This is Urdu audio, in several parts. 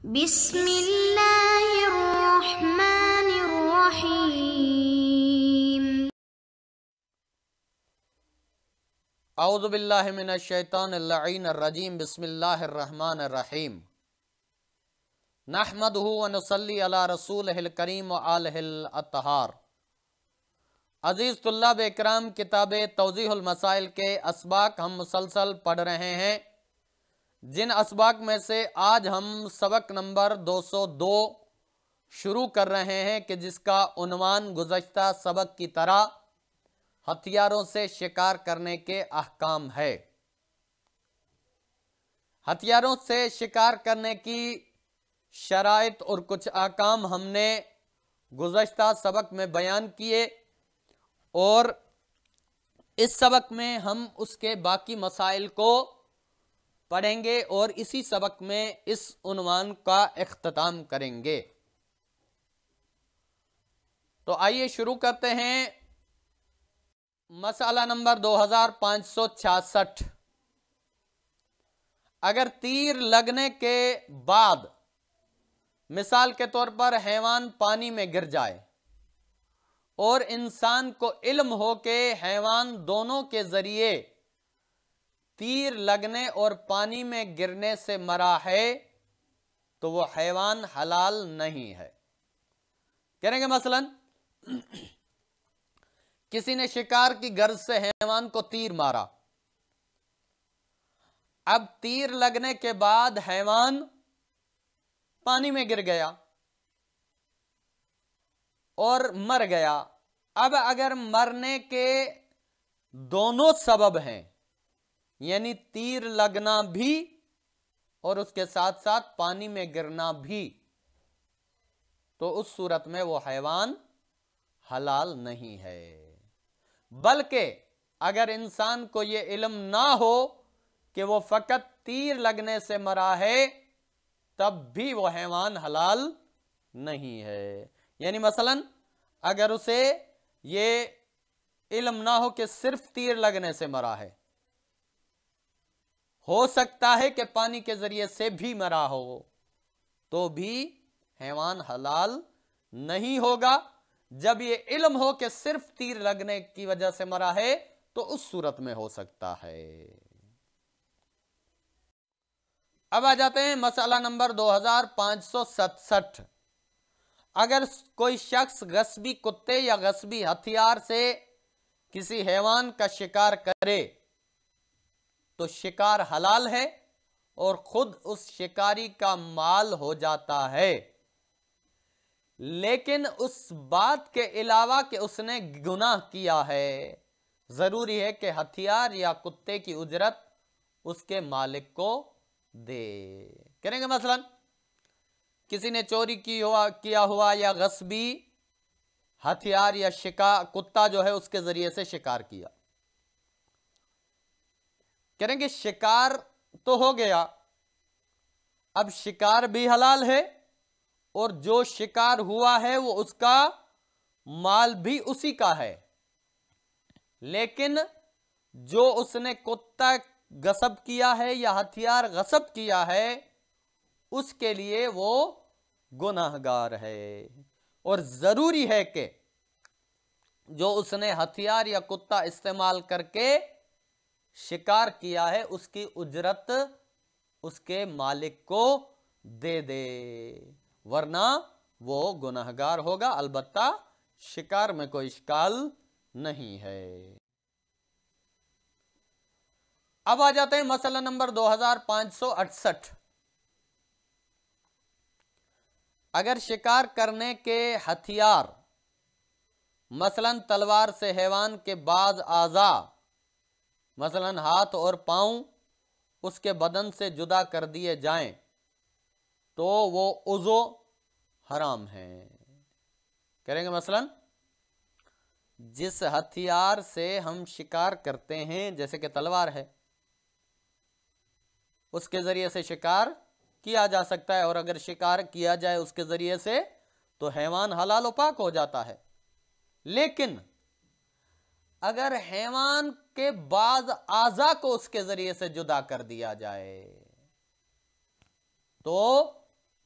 بسم اللہ الرحمن الرحیم۔ اعوذ باللہ من الشیطان اللعین الرجیم۔ بسم اللہ الرحمن الرحیم۔ نحمدہ ونصلی علی رسولہ الکریم وآلہ الاطہار۔ عزیز طلاب اکرام، کتاب توضیح المسائل کے اسباق ہم مسلسل پڑھ رہے ہیں، جن اسباق میں سے آج ہم سبق نمبر 202 شروع کر رہے ہیں کہ جس کا عنوان گزشتہ سبق کی طرح ہتھیاروں سے شکار کرنے کے احکام ہے۔ ہتھیاروں سے شکار کرنے کی شرائط اور کچھ احکام ہم نے گزشتہ سبق میں بیان کیے، اور اس سبق میں ہم اس کے باقی مسائل کو پڑھیں گے اور اسی سبق میں اس عنوان کا اختتام کریں گے۔ تو آئیے شروع کرتے ہیں۔ مسئلہ نمبر 2566۔ اگر تیر لگنے کے بعد مثال کے طور پر حیوان پانی میں گر جائے اور انسان کو علم ہو کہ حیوان دونوں کے ذریعے تیر لگنے اور پانی میں گرنے سے مرا ہے تو وہ حیوان حلال نہیں ہے۔ کہیں گے مثلا کسی نے شکار کی غرض سے حیوان کو تیر مارا، اب تیر لگنے کے بعد حیوان پانی میں گر گیا اور مر گیا۔ اب اگر مرنے کے دونوں سبب ہیں، یعنی تیر لگنا بھی اور اس کے ساتھ ساتھ پانی میں گرنا بھی، تو اس صورت میں وہ حیوان حلال نہیں ہے۔ بلکہ اگر انسان کو یہ علم نہ ہو کہ وہ فقط تیر لگنے سے مرا ہے تب بھی وہ حیوان حلال نہیں ہے۔ یعنی مثلا اگر اسے یہ علم نہ ہو کہ صرف تیر لگنے سے مرا ہے، ہو سکتا ہے کہ پانی کے ذریعے سے بھی مرا ہو، تو بھی حیوان حلال نہیں ہوگا۔ جب یہ علم ہو کہ صرف تیر لگنے کی وجہ سے مرا ہے تو اس صورت میں ہو سکتا ہے۔ اب آ جاتے ہیں مسئلہ نمبر 2567۔ اگر کوئی شخص غصبی کتے یا غصبی ہتھیار سے کسی حیوان کا شکار کرے تو شکار حلال ہے اور خود اس شکاری کا مال ہو جاتا ہے، لیکن اس بات کے علاوہ کہ اس نے گناہ کیا ہے، ضروری ہے کہ ہتھیار یا کتے کی اجرت اس کے مالک کو دے۔ کریں گے مثلا کسی نے چوری کیا ہوا یا غصبی ہتھیار یا کتا جو ہے اس کے ذریعے سے شکار کیا، کریں گے شکار تو ہو گیا، اب شکار بھی حلال ہے اور جو شکار ہوا ہے وہ اس کا مال بھی اسی کا ہے، لیکن جو اس نے کتا غصب کیا ہے یا ہتھیار غصب کیا ہے اس کے لیے وہ گناہگار ہے، اور ضروری ہے کہ جو اس نے ہتھیار یا کتا استعمال کر کے شکار کیا ہے اس کی اجرت اس کے مالک کو دے دے، ورنہ وہ گناہگار ہوگا۔ البتہ شکار میں کوئی اشکال نہیں ہے۔ اب آ جاتے ہیں مسئلہ نمبر 2568۔ اگر شکار کرنے کے ہتھیار مثلا تلوار سے حیوان کے بعض اعضاء مثلا ہاتھ اور پاؤں اس کے بدن سے جدا کر دیے جائیں تو وہ عضو حرام ہیں۔ کریں گے مثلا جس ہتھیار سے ہم شکار کرتے ہیں جیسے کہ تلوار ہے، اس کے ذریعے سے شکار کیا جا سکتا ہے، اور اگر شکار کیا جائے اس کے ذریعے سے تو حیوان حلال و پاک ہو جاتا ہے، لیکن اگر حیوان کے بعض اعضاء کو اس کے ذریعے سے جدا کر دیا جائے تو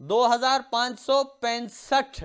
2565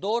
2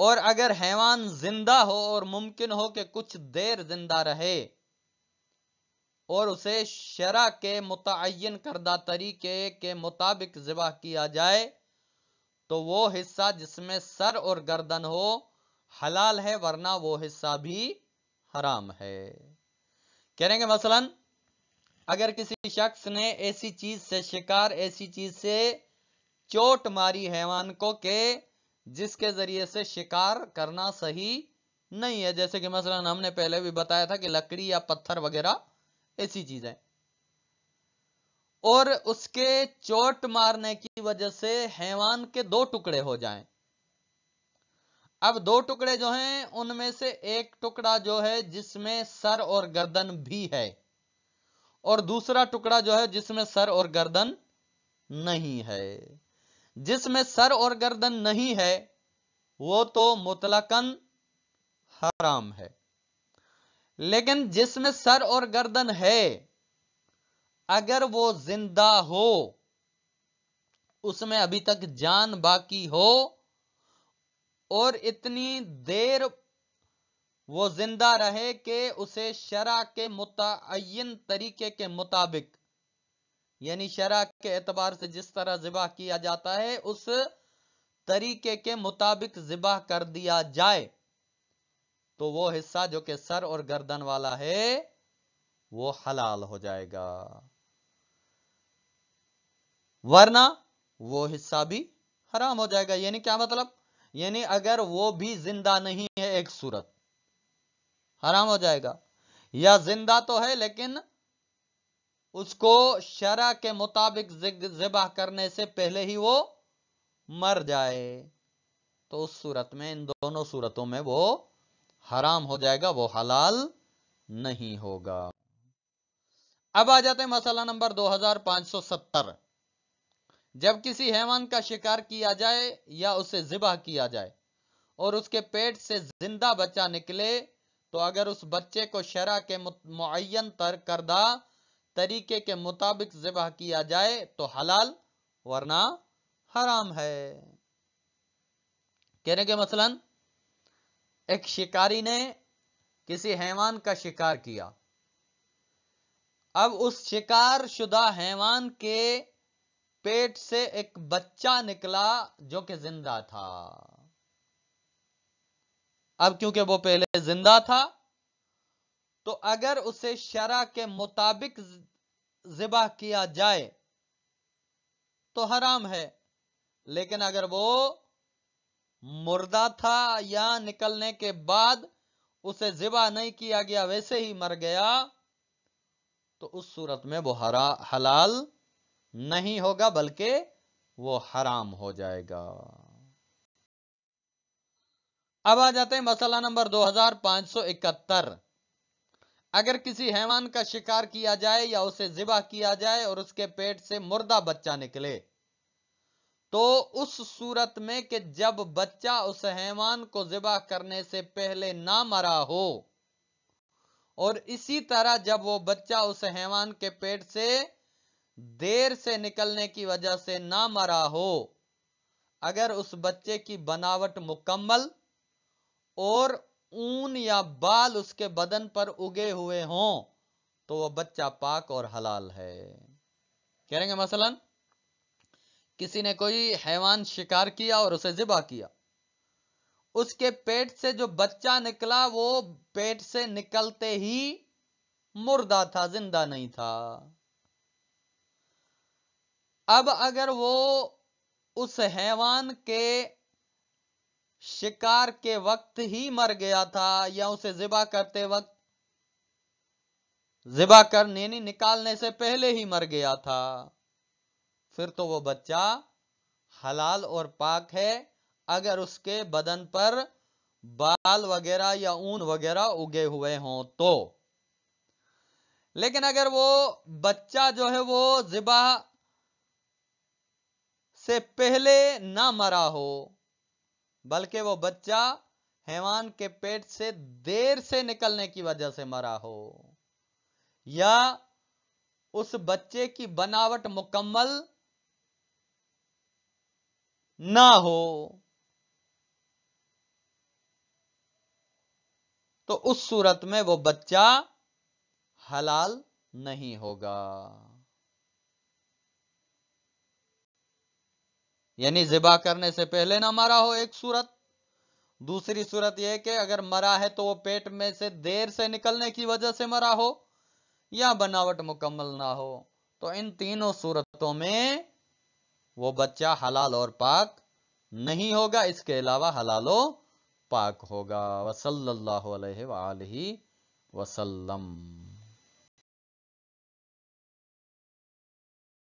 اور اگر حیوان زندہ ہو اور ممکن ہو کہ کچھ دیر زندہ رہے اور اسے شرع کے متعین کردہ طریقے کے مطابق ذبح کیا جائے تو وہ حصہ جس میں سر اور گردن ہو حلال ہے، ورنہ وہ حصہ بھی حرام ہے۔ کہہ رہے ہیں کہ مثلا اگر کسی شخص نے ایسی چیز سے شکار، ایسی چیز سے چوٹ ماری حیوان کو کہ جس کے ذریعے سے شکار کرنا صحیح نہیں ہے، جیسے کہ مثلا ہم نے پہلے بھی بتایا تھا کہ لکڑی یا پتھر وغیرہ ایسی چیزیں، اور اس کے چوٹ مارنے کی وجہ سے حیوان کے دو ٹکڑے ہو جائیں۔ اب دو ٹکڑے جو ہیں ان میں سے ایک ٹکڑا جو ہے جس میں سر اور گردن بھی ہے، اور دوسرا ٹکڑا جو ہے جس میں سر اور گردن نہیں ہے۔ جس میں سر اور گردن نہیں ہے وہ تو مطلقاً حرام ہے، لیکن جس میں سر اور گردن ہے اگر وہ زندہ ہو، اس میں ابھی تک جان باقی ہو اور اتنی دیر وہ زندہ رہے کہ اسے شرع کے متعین طریقے کے مطابق، یعنی شرع کے اعتبار سے جس طرح ذبح کیا جاتا ہے اس طریقے کے مطابق ذبح کر دیا جائے تو وہ حصہ جو کہ سر اور گردن والا ہے وہ حلال ہو جائے گا، ورنہ وہ حصہ بھی حرام ہو جائے گا۔ یعنی کیا مطلب؟ یعنی اگر وہ بھی زندہ نہیں ہے ایک صورت حرام ہو جائے گا، یا زندہ تو ہے لیکن اس کو شرع کے مطابق ذبح کرنے سے پہلے ہی وہ مر جائے تو اس صورت میں، ان دونوں صورتوں میں وہ حرام ہو جائے گا، وہ حلال نہیں ہوگا۔ اب آ جاتے ہیں مسئلہ نمبر 2570۔ جب کسی حیوان کا شکار کیا جائے یا اسے ذبح کیا جائے اور اس کے پیٹ سے زندہ بچہ نکلے تو اگر اس بچے کو شرع کے معین کردہ طریقے کے مطابق ذبح کیا جائے تو حلال، ورنہ حرام ہے۔ کہہ رہے کہ مثلا ایک شکاری نے کسی حیوان کا شکار کیا، اب اس شکار شدہ حیوان کے پیٹ سے ایک بچہ نکلا جو کہ زندہ تھا۔ اب کیونکہ وہ پہلے زندہ تھا تو اگر اسے شرع کے مطابق ذبح کیا جائے تو حرام ہے، لیکن اگر وہ مردہ تھا یا نکلنے کے بعد اسے ذبح نہیں کیا گیا ویسے ہی مر گیا تو اس صورت میں وہ حلال نہیں ہوگا بلکہ وہ حرام ہو جائے گا۔ اب آ جاتے ہیں مسئلہ نمبر 2571۔ اگر کسی حیوان کا شکار کیا جائے یا اسے ذبح کیا جائے اور اس کے پیٹ سے مردہ بچہ نکلے تو اس صورت میں کہ جب بچہ اس حیوان کو ذبح کرنے سے پہلے نہ مرا ہو، اور اسی طرح جب وہ بچہ اس حیوان کے پیٹ سے دیر سے نکلنے کی وجہ سے نہ مرا ہو، اگر اس بچے کی بناوٹ مکمل اور اون یا بال اس کے بدن پر اگے ہوئے ہوں تو وہ بچہ پاک اور حلال ہے۔ کہہ رہے ہیں مثلا کسی نے کوئی حیوان شکار کیا اور اسے ذبح کیا، اس کے پیٹ سے جو بچہ نکلا وہ پیٹ سے نکلتے ہی مردہ تھا، زندہ نہیں تھا۔ اب اگر وہ اس حیوان کے شکار کے وقت ہی مر گیا تھا یا اسے ذبح کرتے وقت، ذبح کرنے یعنی نکالنے سے پہلے ہی مر گیا تھا، پھر تو وہ بچہ حلال اور پاک ہے اگر اس کے بدن پر بال وغیرہ یا اون وغیرہ اگے ہوئے ہوں تو۔ لیکن اگر وہ بچہ جو ہے وہ ذبح سے پہلے نہ مرا ہو بلکہ وہ بچہ حیوان کے پیٹ سے دیر سے نکلنے کی وجہ سے مرا ہو، یا اس بچے کی بناوٹ مکمل نہ ہو، تو اس صورت میں وہ بچہ حلال نہیں ہوگا. یعنی ذبح کرنے سے پہلے نہ مرا ہو ایک صورت. دوسری صورت یہ کہ اگر مرا ہے تو وہ پیٹ میں سے دیر سے نکلنے کی وجہ سے مرا ہو یا بناوٹ مکمل نہ ہو. تو ان تینوں صورتوں میں وہ بچہ حلال اور پاک نہیں ہوگا، اس کے علاوہ حلال و پاک ہوگا. وصلی اللہ علیہ وآلہ وسلم.